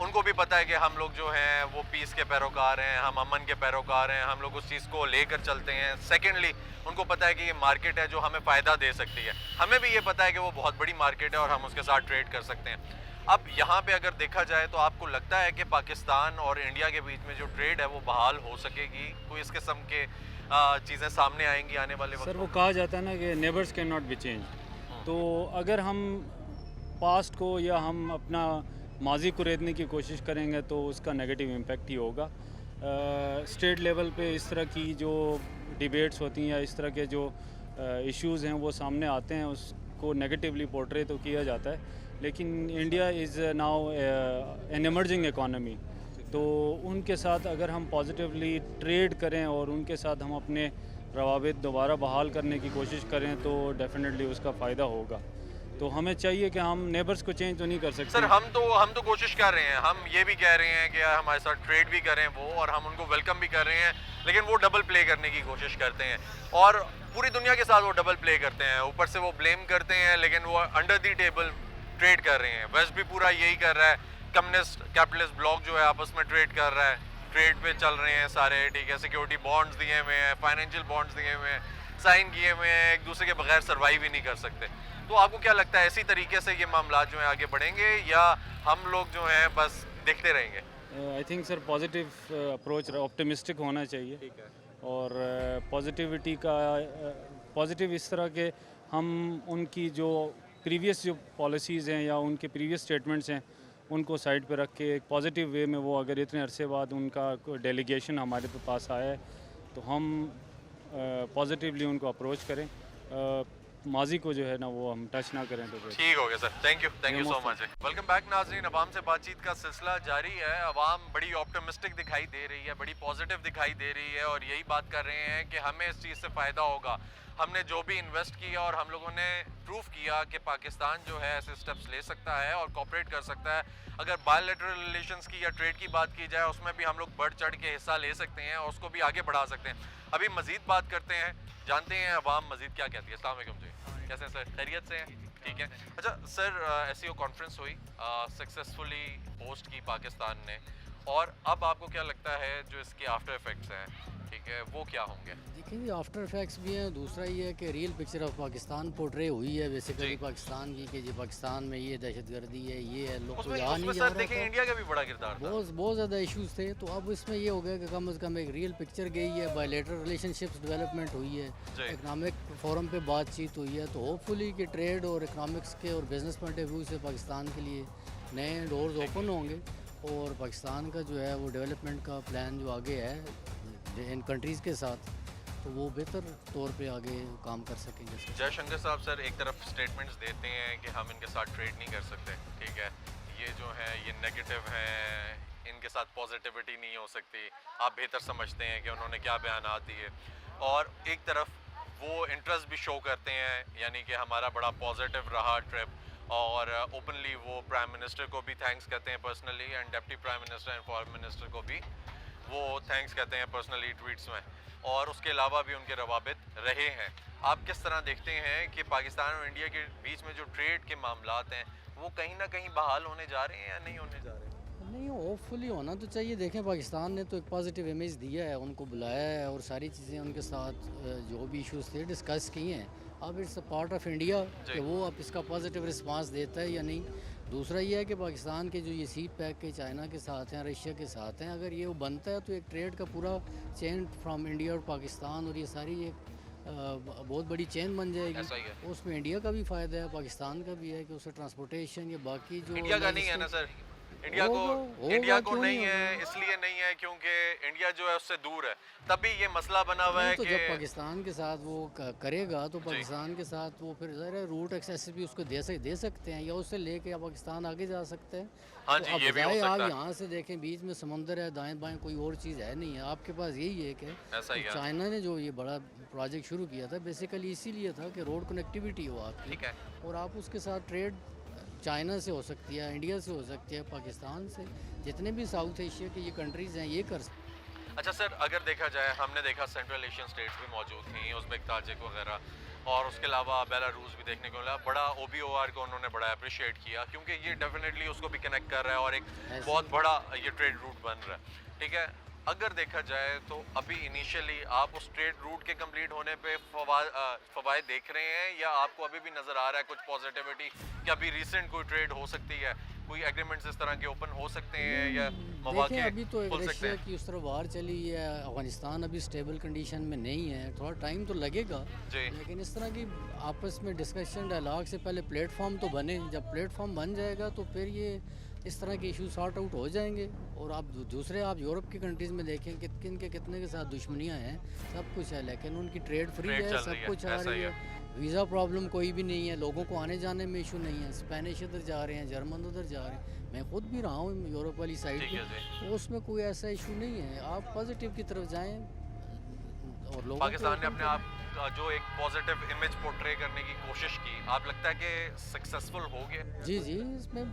उनको भी पता है कि हम लोग जो हैं वो पीस के पैरोकार हैं, हम अमन के पैरोकार हैं, हम लोग उस चीज़ को लेकर चलते हैं। सेकेंडली उनको पता है कि ये मार्केट है जो हमें फ़ायदा दे सकती है, हमें भी ये पता है कि वो बहुत बड़ी मार्केट है और हम उसके साथ ट्रेड कर सकते हैं। अब यहाँ पे अगर देखा जाए तो आपको लगता है कि पाकिस्तान और इंडिया के बीच में जो ट्रेड है वो बहाल हो सकेगी, कोई इस किस्म के चीज़ें सामने आएंगी आने वाले वक्त? सर वो कहा जाता है ना कि neighbours can not be change, तो अगर हम पास्ट को या हम अपना माजी को रेतने की कोशिश करेंगे तो उसका नेगेटिव इम्पैक्ट ही होगा। स्टेट लेवल पे इस तरह की जो डिबेट्स होती हैं या इस तरह के जो इश्यूज़ हैं वो सामने आते हैं, उसको नेगेटिवली पोर्ट्रे तो किया जाता है, लेकिन India is now an emerging economy, तो उनके साथ अगर हम पॉजिटिवली ट्रेड करें और उनके साथ हम अपने रवाबित दोबारा बहाल करने की कोशिश करें तो डेफिनेटली उसका फ़ायदा होगा। तो हमें चाहिए कि हम नेबर्स को चेंज तो नहीं कर सकते सर, हम तो कोशिश कर रहे हैं, हम ये भी कह रहे हैं कि हमारे साथ ट्रेड भी करें वो, और हम उनको वेलकम भी कर रहे हैं, लेकिन वो डबल प्ले करने की कोशिश करते हैं और पूरी दुनिया के साथ वो डबल प्ले करते हैं, ऊपर से वो ब्लेम करते हैं लेकिन वो अंडर दी टेबल ट्रेड कर रहे हैं। वेस्ट भी पूरा यही कर रहा है, कम्युनिस्ट कैपिटलिस्ट ब्लॉक जो है आपस में ट्रेड कर रहा है, ट्रेड पे चल रहे हैं सारे, ठीक है, सिक्योरिटी बॉन्ड्स दिए हुए हैं, फाइनेंशियल बॉन्ड्स दिए हुए हैं, साइन किए हुए हैं, एक दूसरे के बगैर सर्वाइव ही नहीं कर सकते। तो आपको क्या लगता है इसी तरीके से ये मामला जो है आगे बढ़ेंगे या हम लोग जो हैं बस देखते रहेंगे? I think sir positive approach, optimistic होना चाहिए, ठीक है, और पॉजिटिविटी का पॉजिटिव इस तरह के हम उनकी जो प्रीवियस जो पॉलिसीज़ हैं या उनके प्रीवियस स्टेटमेंट्स हैं उनको साइड पे रख के एक पॉजिटिव वे में वो अगर इतने अरसे बाद उनका डेलीगेशन हमारे पास आया है तो हम पॉजिटिवली उनको अप्रोच करें। माजी को जो है ना वो हम टच ना करें तो ठीक हो गया sir, thank you so much. Welcome back नाज़रीन, अवाम से बातचीत का सिलसिला जारी है। अवाम बड़ी ऑप्टिमिस्टिक दिखाई दे रही है, बड़ी पॉजिटिव दिखाई दे रही है और यही बात कर रहे हैं कि हमें इस चीज़ से फ़ायदा होगा। हमने जो भी इन्वेस्ट किया और हम लोगों ने प्रूफ किया कि पाकिस्तान जो है ऐसे स्टेप्स ले सकता है और कोऑपरेट कर सकता है। अगर बायलैटरल रिलेशंस की या ट्रेड की बात की जाए उसमें भी हम लोग बढ़ चढ़ के हिस्सा ले सकते हैं और उसको भी आगे बढ़ा सकते हैं। अभी मज़ीद बात करते हैं, जानते हैं अवाम मज़ीद क्या कहती है। अस्सलाम वालेकुम जी, कैसे हैं सर, खैरियत से हैं? ठीक है। अच्छा सर, SEO कॉन्फ्रेंस हुई, सक्सेसफुली होस्ट की पाकिस्तान ने, और अब आपको क्या लगता है जो इसके आफ्टर इफेक्ट्स हैं, ठीक है, वो क्या होंगे? देखिए जी, आफ्टर इफेक्ट्स भी हैं। दूसरा ये है कि real picture of Pakistan portray हुई है बेसिकली पाकिस्तान की, कि जी पाकिस्तान में ये दहशतगर्दी है, ये है, लोग को यहाँ नहीं जा सर रहा देखिए था। इंडिया का भी बड़ा किरदार था। बहुत ज़्यादा इश्यूज थे, तो अब इसमें ये हो गया कि कम से कम एक रियल पिक्चर गई है, बायलैटरल रिलेशनशिप्स डेवलपमेंट हुई है, इकनॉमिक फोरम पे बातचीत हुई है, तो होपफुली कि ट्रेड और इकनॉमिक्स के और बिजनेस पॉइंट ऑफ व्यू से पाकिस्तान के लिए नए डोर्स ओपन होंगे और पाकिस्तान का जो है वो डेवलपमेंट का प्लान जो आगे है इन कंट्रीज़ के साथ, तो वो बेहतर तौर पे आगे काम कर सकेंगे। जयशंकर साहब सर एक तरफ स्टेटमेंट्स देते हैं कि हम इनके साथ ट्रेड नहीं कर सकते, ठीक है, ये जो है ये नेगेटिव हैं, इनके साथ पॉजिटिविटी नहीं हो सकती। आप बेहतर समझते हैं कि उन्होंने क्या बयान दिए, और एक तरफ वो इंटरेस्ट भी शो करते हैं, यानी कि हमारा बड़ा पॉजिटिव रहा ट्रिप, और ओपनली वो प्राइम मिनिस्टर को भी थैंक्स कहते हैं personally, and deputy prime minister and foreign minister को भी वो थैंक्स कहते हैं पर्सनली ट्वीट्स में, और उसके अलावा भी उनके रवाबित रहे हैं। आप किस तरह देखते हैं कि पाकिस्तान और इंडिया के बीच में जो ट्रेड के मामलात हैं वो कहीं ना कहीं बहाल होने जा रहे हैं या नहीं होने जा रहे हैं? नहीं, होपफुली होना तो चाहिए। देखें, पाकिस्तान ने तो एक पॉजिटिव इमेज दिया है, उनको बुलाया है और सारी चीज़ें उनके साथ जो भी इश्यूज थे डिस्कस किए हैं। अब it's a part of India कि वो अब इसका पॉजिटिव रिस्पांस देता है या नहीं। दूसरा ये है कि पाकिस्तान के जो ये सी पैक के चाइना के साथ हैं, रशिया के साथ हैं, अगर ये वो बनता है तो एक ट्रेड का पूरा चेन फ्रॉम इंडिया और पाकिस्तान और ये सारी एक बहुत बड़ी चेन बन ऐसा ही जाएगी। है। उसमें इंडिया का भी फ़ायदा है, पाकिस्तान का भी है कि उससे ट्रांसपोर्टेशन या बाकी जो इंडिया का नहीं है ना सर, इंडिया होगा, को क्यों नहीं नहीं है, होगा? इसलिए नहीं है क्योंकि इंडिया जो है उससे दूर है, तभी ये मसला बना हुआ है तो कि जब पाकिस्तान के साथ वो करेगा तो पाकिस्तान के साथ वो फिर ज़रा रूट एक्सेस भी उसको दे सकते हैं, या उससे लेके पाकिस्तान आगे जा सकते हैं। हाँ तो जी, अब ये भी हो बजाय सकता आप है। यहाँ से देखें, बीच में समंदर है, दाएं बाएं कोई और चीज़ है नहीं है, आपके पास यही है कि ऐसा ही है। चाइना ने जो ये बड़ा प्रोजेक्ट शुरू किया था बेसिकली इसीलिए था कि रोड कनेक्टिविटी हो आपकी, ठीक है। और आप उसके साथ ट्रेड चाइना से हो सकती है, इंडिया से हो सकती है, पाकिस्तान से, जितने भी साउथ एशिया के ये कंट्रीज़ हैं ये कर सकते हैं। अच्छा सर, अगर देखा जाए, हमने देखा सेंट्रल एशियन स्टेट्स भी मौजूद थी, उज़्बेक, ताजिक वगैरह, और उसके अलावा बेलारूस भी देखने को मिला। बड़ा OBOR को उन्होंने बड़ा अप्रिशिएट किया क्योंकि ये डेफिनेटली उसको भी कनेक्ट कर रहा है और एक बहुत बड़ा ये ट्रेड रूट बन रहा है, ठीक है। अगर देखा जाए तो अभी इनिशियली आप उस ट्रेड रूट के कंप्लीट होने पे फवायद देख रहे हैं, या आपको अभी भी नज़र आ रहा है कुछ पॉजिटिविटी कि अभी रिसेंट कोई ट्रेड हो सकती है, कोई एग्रीमेंट्स इस तरह के ओपन हो सकते हैं या मौके देखें, अभी तो खुल सकते रशिया हैं? की उस तरफ वार चली है, अफगानिस्तान अभी स्टेबल कंडीशन में नहीं है, थोड़ा टाइम तो लगेगा, जी। लेकिन इस तरह की आपस में डिस्कशन डायलॉग से पहले प्लेटफॉर्म तो बने। जब प्लेटफॉर्म बन जाएगा तो फिर ये इस तरह के इशू सॉर्ट आउट हो जाएंगे। और आप दूसरे आप यूरोप की कंट्रीज़ में देखें कितने के साथ दुश्मनियाँ हैं, सब कुछ है, लेकिन उनकी ट्रेड फ्री ट्रेड है, चल रही सब है, कुछ आ ऐसा ही रही है, वीज़ा प्रॉब्लम कोई भी नहीं है, लोगों को आने जाने में इशू नहीं है, स्पेनिश इधर जा रहे हैं, जर्मन उधर जा रहे हैं, मैं खुद भी रहा हूँ यूरोप वाली साइड ठीक है पे, जी। तो उसमें कोई ऐसा इशू नहीं है। आप पॉजिटिव की तरफ जाएं और लोगों पाकिस्तान ने अपने आप का जो एक पॉजिटिव इमेज पोर्ट्रे करने की कोशिश की, आप लगता है कि सक्सेसफुल हो गए? जी जी, इसमें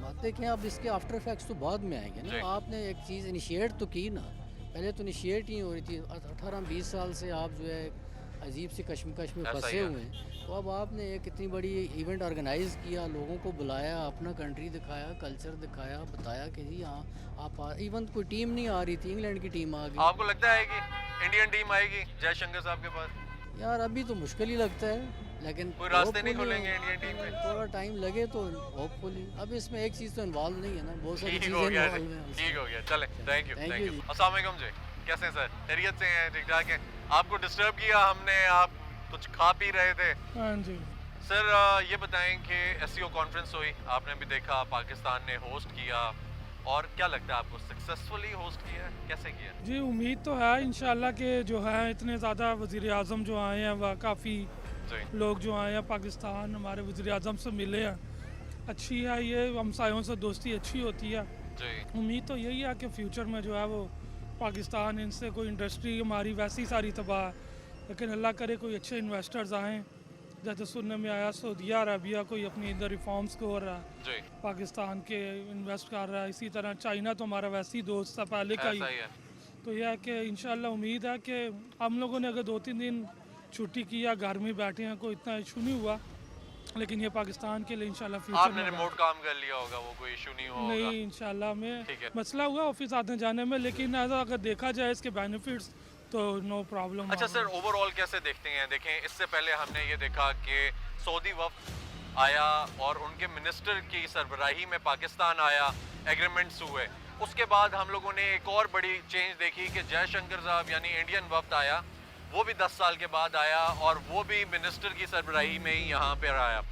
बात देखें, अब इसके आफ्टर इफेक्ट्स तो बाद में आएंगे जी। ना। आपने एक चीज़ इनिशिएट तो की ना, पहले तो इनिशिएट ही हो रही थी। 18-20 साल से आप जो है अजीब सी कश्मकश में ऐसा ही फंसे है। हुए हैं, तो अब आपने एक इतनी बड़ी इवेंट ऑर्गेनाइज किया, लोगों को बुलाया, अपना कंट्री दिखाया, कल्चर दिखाया, बताया कि जी हाँ आप इवन कोई टीम नहीं आ रही थी, इंग्लैंड की टीम आ गई। आपको लगता है कि इंडियन टीम आएगी जयशंकर साहब के पास? यार अभी तो मुश्किल ही लगता है, लेकिन कोई रास्ते नहीं hopefully खुलेंगे इंडियन टीम में? थोड़ा टाइम लगे तो होपफुली। अब इसमें एक चीज़ तो इन्वॉल्व नहीं है ना, बहुत सारी ठीक चीज़ें हो गया इन्वॉल्व हैं जी, उसमें। ठीक हो गया, चले, thank you Thank thank you you. जी। अस्सलाम वालेकुम जी, कैसे हैं सर, खैरियत से हैं, ठीक ठाक हैं? आपको डिस्टर्ब किया हमने, आप कुछ खा पी रहे थे? हाँ जी। सर ये बताएं कि SEO कॉन्फ्रेंस हुई, आपने भी देखा, पाकिस्तान ने होस्ट किया, और क्या लगता है आपको सक्सेसफुली होस्ट किया है, कैसे किया? जी, उम्मीद तो है इंशाल्लाह कि जो है इतने ज़्यादा वज़ीर आज़म जो आए हैं वह काफ़ी जी। लोग जो आए हैं पाकिस्तान, हमारे वज़ीर आज़म से मिले हैं, अच्छी है ये, हमसायों से दोस्ती अच्छी होती है। जी उम्मीद तो यही है कि फ्यूचर में जो है वो पाकिस्तान, इनसे कोई इंडस्ट्री हमारी वैसी सारी तबाह है, लेकिन अल्लाह करे कोई अच्छे इन्वेस्टर्स आएँ। जैसे सुनने में आया सऊदी अरबिया कोई अपनी इधर रिफॉर्म्स को हो रहा है, जी पाकिस्तान के इन्वेस्ट कर रहा है। इसी तरह चाइना तो हमारा वैसे ही दोस्त था पहले का ऐसा ही। ही है। तो यह है कि इंशाल्लाह उम्मीद है कि हम लोगों ने अगर 2-3 दिन छुट्टी किया, घर में बैठे हैं, कोई इतना इशू नहीं हुआ, लेकिन ये पाकिस्तान के लिए इंशाल्लाह फ्यूचर आपने में रिमोट काम कर लिया होगा, वो कोई इशू नहीं हुआ होगा। नहीं, इंशाल्लाह में ठीक है। मसला हुआ ऑफिस आने जाने में, लेकिन अगर देखा जाए इसके बेनिफिट्स तो नो प्रॉब्लम। अच्छा सर, ओवरऑल कैसे देखते हैं? देखें, इससे पहले हमने ये देखा कि सऊदी वफ्द आया और उनके मिनिस्टर की सरबराही में पाकिस्तान आया, एग्रीमेंट्स हुए। उसके बाद हम लोगों ने एक और बड़ी चेंज देखी कि जयशंकर साहब यानी इंडियन वफ्द आया, वो भी 10 साल के बाद आया और वो भी मिनिस्टर की सरबराही में ही यहाँ पर आया।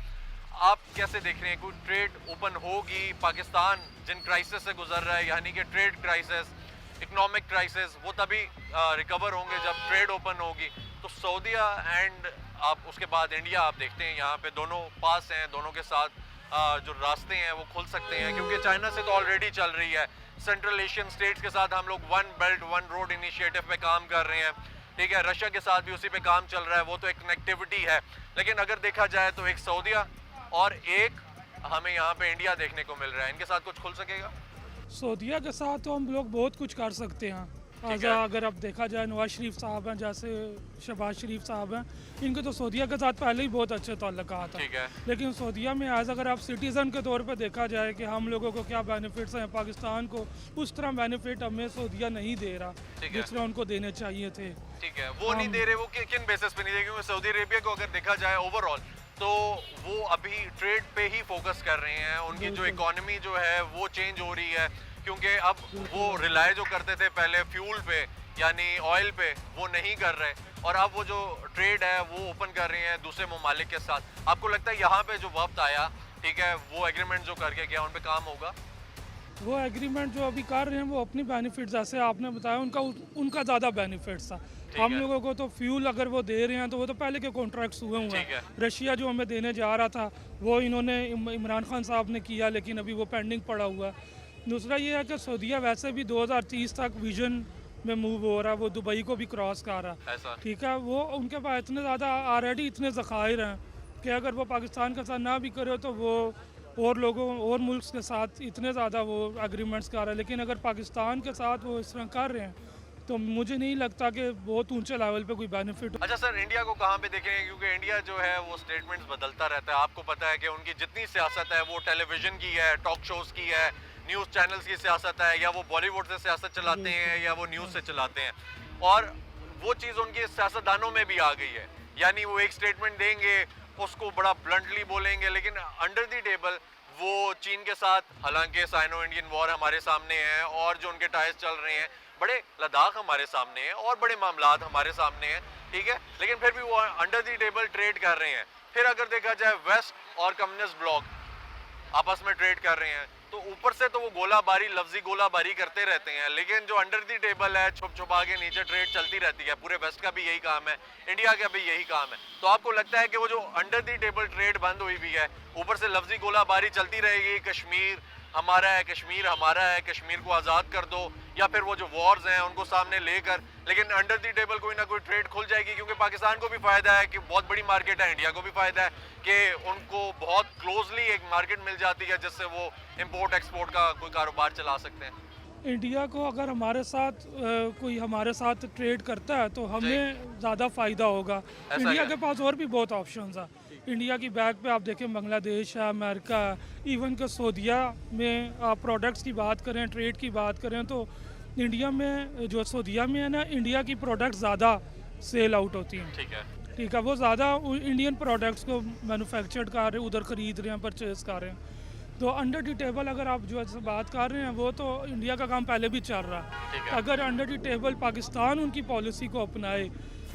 आप कैसे देख रहे हैं? कोई ट्रेड ओपन होगी? पाकिस्तान जिन क्राइसिस से गुजर रहा है, यानी कि ट्रेड क्राइसिस, इकोनॉमिक क्राइसिस, वो तभी रिकवर होंगे जब ट्रेड ओपन होगी। तो सऊदीया एंड आप उसके बाद इंडिया आप देखते हैं यहाँ पे दोनों पास हैं, दोनों के साथ जो रास्ते हैं वो खुल सकते हैं, क्योंकि चाइना से तो ऑलरेडी चल रही है। सेंट्रल एशियन स्टेट्स के साथ हम लोग one belt one road initiative पे काम कर रहे हैं, ठीक है। रशिया के साथ भी उसी पे काम चल रहा है, वो तो एक कनेक्टिविटी है। लेकिन अगर देखा जाए तो एक सऊदीया और एक हमें यहाँ पे इंडिया देखने को मिल रहा है, इनके साथ कुछ खुल सकेगा? सऊदीया के साथ तो हम लोग बहुत कुछ कर सकते हैं। अगर अब देखा जाए, नवाज शरीफ साहब हैं, जैसे शहबाज शरीफ साहब हैं, इनके तो सऊदीया के साथ पहले ही बहुत अच्छे ताल्लुकात हैं। ठीक है। लेकिन सऊदीया में एज अगर आप सिटीज़न के तौर पे देखा जाए कि हम लोगों को क्या बेनिफिट्स हैं, पाकिस्तान को उस तरह बेनिफिट हमें सऊदीया नहीं दे रहा ठीक है। जिस तरह उनको देने चाहिए थे। ठीक है, वो नहीं दे रहे। वो किन बेसिस पे नहीं दे? क्योंकि सऊदी अरेबिया को अगर देखा जाए ओवरऑल तो वो अभी ट्रेड पे ही फोकस कर रहे हैं। उनकी जो इकोनॉमी जो है वो चेंज हो रही है, क्योंकि अब वो रिलाय जो करते थे पहले फ्यूल पे यानी ऑयल पे, वो नहीं कर रहे, और अब वो जो ट्रेड है वो ओपन कर रहे हैं दूसरे ममालिक के साथ। आपको लगता है यहाँ पे जो वक्त आया, ठीक है, वो एग्रीमेंट जो करके गया उन पे काम होगा? वो एग्रीमेंट जो अभी कर रहे हैं वो अपनी बेनिफिट, जैसे आपने बताया, उनका ज़्यादा बेनिफिट्स था। हम है। लोगों को तो फ्यूल अगर वो दे रहे हैं तो वो तो पहले के कॉन्ट्रैक्ट्स हुए हुए ठीक है। हैं। रशिया जो हमें देने जा रहा था वो इन्होंने इमरान खान साहब ने किया, लेकिन अभी वो पेंडिंग पड़ा हुआ है। दूसरा ये है कि सऊदीया वैसे भी 2030 तक विजन में मूव हो रहा है, वो दुबई को भी क्रॉस कर रहा है, ऐसा? ठीक है। वो उनके पास इतने ज़्यादा ऑलरेडी इतने ज़खायर हैं कि अगर वो पाकिस्तान के साथ ना भी करे तो वो और लोगों और मुल्क के साथ इतने ज़्यादा वो एग्रीमेंट्स कर रहा है। लेकिन अगर पाकिस्तान के साथ वो इस तरह कर रहे हैं तो मुझे नहीं लगता कि बहुत ऊंचे लेवल पे कोई बेनिफिट हो। अच्छा सर, इंडिया को कहाँ पे देखेंगे? क्योंकि इंडिया जो है वो स्टेटमेंट्स बदलता रहता है। आपको पता है कि उनकी जितनी सियासत है वो टेलीविज़न की है, टॉक शोज़ की है, न्यूज़ चैनल्स की सियासत है, या वो बॉलीवुड से सियासत चलाते हैं या वो न्यूज़ से चलाते हैं, और वो चीज़ उनकी सियासतदानों में भी आ गई है। यानी वो एक स्टेटमेंट देंगे, उसको बड़ा ब्लंटली बोलेंगे, लेकिन अंडर द टेबल वो चीन के साथ, हालांकि साइनो इंडियन वॉर हमारे सामने है और जो उनके टाइज चल रहे हैं, बड़े लद्दाख हमारे सामने हैं और बड़े मामलात हमारे सामने हैं, ठीक है, लेकिन फिर भी वो अंडर द टेबल ट्रेड कर रहे हैं। फिर अगर देखा जाए वेस्ट और कम्युनिस्ट ब्लॉक आपस में ट्रेड कर रहे हैं, तो ऊपर से तो वो गोलाबारी, लफ्जी गोलाबारी करते रहते हैं, लेकिन जो अंडर दी टेबल है, छुप छुपा के नीचे ट्रेड चलती रहती है। पूरे वेस्ट का भी यही काम है, इंडिया का भी यही काम है। तो आपको लगता है कि वो जो अंडर दी टेबल ट्रेड बंद हुई भी है, ऊपर से लफ्जी गोलाबारी चलती रहेगी, कश्मीर हमारा है, कश्मीर हमारा है, कश्मीर को आज़ाद कर दो, या फिर वो जो वॉर्स हैं उनको सामने लेकर, लेकिन अंडर दी टेबल कोई ना कोई ट्रेड खुल जाएगी? क्योंकि पाकिस्तान को भी फ़ायदा है कि बहुत बड़ी मार्केट है, इंडिया को भी फ़ायदा है कि उनको बहुत क्लोजली एक मार्केट मिल जाती है जिससे वो इम्पोर्ट एक्सपोर्ट का कोई कारोबार चला सकते हैं। इंडिया को अगर हमारे साथ कोई हमारे साथ ट्रेड करता है तो हमें ज़्यादा फ़ायदा होगा। इंडिया के पास और भी बहुत ऑप्शंस हैं। इंडिया की बैग पे आप देखें बांग्लादेश है, अमेरिका है, इवन के सऊदीया में आप प्रोडक्ट्स की बात करें, ट्रेड की बात करें, तो इंडिया में जो सऊदीया में है ना, इंडिया की प्रोडक्ट्स ज़्यादा सेल आउट होती हैं, ठीक है, ठीक है। वो ज़्यादा इंडियन प्रोडक्ट्स को मैन्युफैक्चर्ड कर रहे हैं, उधर ख़रीद रहे हैं, परचेज़ कर रहे हैं। तो अंडर दी टेबल अगर आप जो है बात कर रहे हैं, वो तो इंडिया का काम पहले भी चल रहा ठीक है। है। अगर अंडर दी टेबल पाकिस्तान उनकी पॉलिसी को अपनाए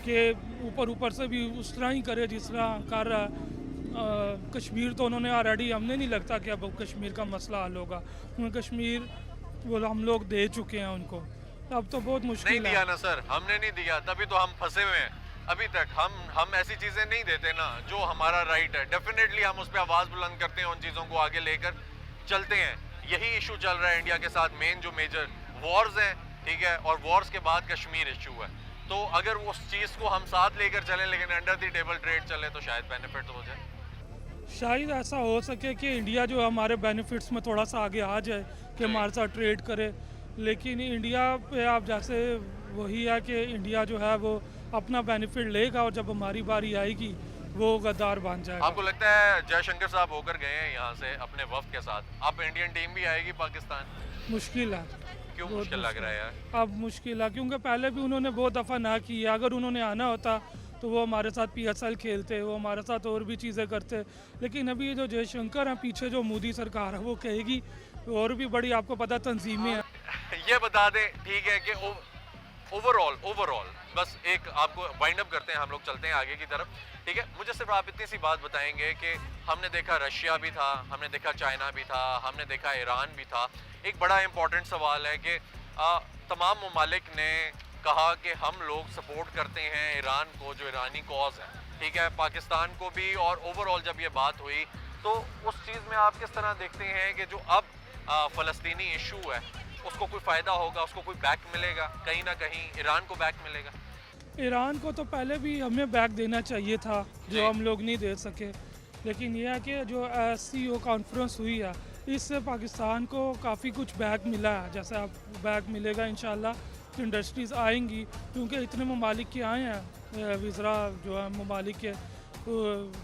कि ऊपर से भी उस तरह ही करे जिस तरह कर रहा है, कश्मीर तो उन्होंने ऑलरेडी, हमें नहीं लगता कि अब कश्मीर का मसला हल होगा, क्योंकि कश्मीर वो हम लोग दे चुके हैं उनको, अब तो बहुत नहीं मुश्किल दिया है। ना सर, हमने नहीं दिया, तभी तो हम फंसे हुए हैं। अभी तक हम ऐसी चीज़ें नहीं देते ना जो हमारा राइट है। डेफिनेटली हम उस पर आवाज़ बुलंद करते हैं, उन चीज़ों को आगे लेकर चलते हैं। यही इशू चल रहा है इंडिया के साथ, मेन जो मेजर वॉर्स हैं, ठीक है, और वॉर्स के बाद कश्मीर इशू है। तो अगर उस चीज़ को हम साथ लेकर चलें लेकिन अंडर द टेबल ट्रेड चले तो शायद बेनिफिट हो जाए। शायद ऐसा हो सके कि इंडिया जो हमारे बेनिफिट्स में थोड़ा सा आगे आ जाए कि हमारे साथ ट्रेड करे, लेकिन इंडिया पे आप जैसे वही है कि इंडिया जो है वो अपना बेनिफिट लेगा और जब हमारी बारी आएगी वो गद्दार बन जाएगा। आपको लगता है जयशंकर साहब होकर गए हैं यहाँ से अपने वफ्द के साथ, अब इंडियन टीम भी आएगी पाकिस्तान? मुश्किल है। क्यों बहुत मुश्किल लग रहा है यार? अब मुश्किल है क्योंकि पहले भी उन्होंने बहुत दफ़ा ना की है। अगर उन्होंने आना होता तो वो हमारे साथ PSL खेलते, वो हमारे साथ और भी चीज़ें करते, लेकिन अभी ये जो जयशंकर हैं पीछे जो मोदी सरकार है वो कहेगी और भी बड़ी आपको पता तंजीमें हैं। ये बता दें, ठीक है, कि ओवरऑल बस एक आपको वाइंड अप करते हैं, हम लोग चलते हैं आगे की तरफ, ठीक है। मुझे सिर्फ आप इतनी सी बात बताएंगे कि हमने देखा रशिया भी था, हमने देखा चाइना भी था, हमने देखा ईरान भी था। एक बड़ा इंपॉर्टेंट सवाल है कि तमाम ममालिक ने कहा कि हम लोग सपोर्ट करते हैं ईरान को, जो ईरानी कॉज है, ठीक है, पाकिस्तान को भी। और ओवरऑल जब ये बात हुई तो उस चीज़ में आप किस तरह देखते हैं कि जो अब फ़लस्तीनी इशू है उसको कोई फ़ायदा होगा, उसको कोई बैक मिलेगा, कहीं ना कहीं ईरान को बैक मिलेगा? ईरान को तो पहले भी हमें बैक देना चाहिए था जो हम लोग नहीं दे सके, लेकिन यह है कि जो SCO कॉन्फ्रेंस हुई है इससे पाकिस्तान को काफ़ी कुछ बैक मिला है। जैसे अब बैक मिलेगा इंशाल्लाह, इंडस्ट्रीज़ आएंगी क्योंकि इतने ममालिक के आए हैं, वज़रा जो है ममालिक के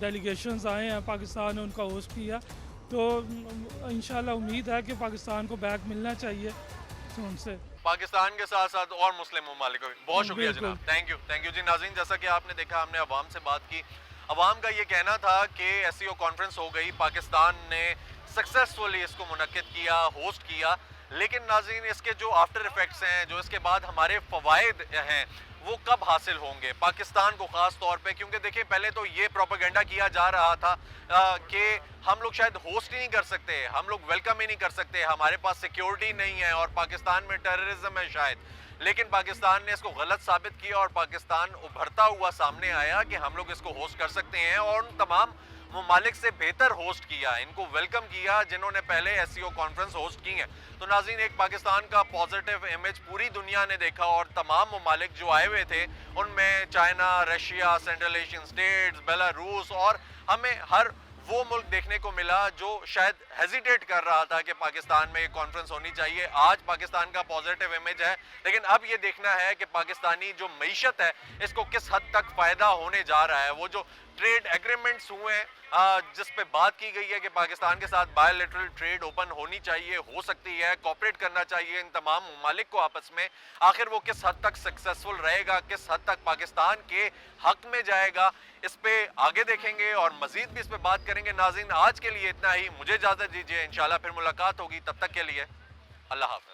डेलीगेशंस आए हैं, पाकिस्तान ने उनका होस्ट किया, तो इंशाल्लाह उम्मीद है कि पाकिस्तान को बैक मिलना चाहिए उनसे। पाकिस्तान के साथ साथ और मुस्लिम ममालिक को भी। बहुत शुक्रिया बिल्कुल। जनाब, थैंक यू जी। नाज़रीन, जैसा कि आपने देखा, हमने अवाम से बात की, अवाम का ये कहना था कि SCO कॉन्फ्रेंस हो गई, पाकिस्तान ने सक्सेसफुली इसको मुनक्किद किया, होस्ट किया, लेकिन नाज़रीन इसके जो आफ्टर इफेक्ट्स हैं, जो इसके बाद हमारे फ़वाइद हैं, वो कब हासिल होंगे पाकिस्तान को ख़ास तौर पे? क्योंकि देखिए, पहले तो ये प्रोपेगेंडा किया जा रहा था कि हम लोग शायद होस्ट ही नहीं कर सकते, हम लोग वेलकम ही नहीं कर सकते, हमारे पास सिक्योरिटी नहीं है और पाकिस्तान में टेररिज्म है शायद। लेकिन पाकिस्तान ने इसको गलत साबित किया और पाकिस्तान उभरता हुआ सामने आया कि हम लोग इसको होस्ट कर सकते हैं, और उन तमाम ममालिक से बेहतर होस्ट किया, इनको वेलकम किया जिन्होंने पहले SCO कॉन्फ्रेंस होस्ट की है। तो नाज़रीन, एक पाकिस्तान का पॉजिटिव इमेज पूरी दुनिया ने देखा, और तमाम ममालिक जो आए हुए थे उनमें China, Russia, central Asian states, Belarus, और हमें हर वो मुल्क देखने को मिला जो शायद हेजिटेट कर रहा था कि पाकिस्तान में एक कॉन्फ्रेंस होनी चाहिए। आज पाकिस्तान का पॉजिटिव इमेज है, लेकिन अब ये देखना है कि पाकिस्तानी जो मईशत है इसको किस हद तक फ़ायदा होने जा रहा है। वो जो ट्रेड एग्रीमेंट्स हुए हैं जिस पे बात की गई है कि पाकिस्तान के साथ बायलैटरल ट्रेड ओपन होनी चाहिए, हो सकती है, कोऑपरेट करना चाहिए इन तमाम ममालिक को आपस में, आखिर वो किस हद तक सक्सेसफुल रहेगा, किस हद तक पाकिस्तान के हक में जाएगा, इस पे आगे देखेंगे और मजीद भी इस पे बात करेंगे। नाज़रीन, आज के लिए इतना ही, मुझे इजाज़त दीजिए, इंशाल्लाह फिर मुलाकात होगी, तब तक के लिए अल्लाह हाफ़िज़।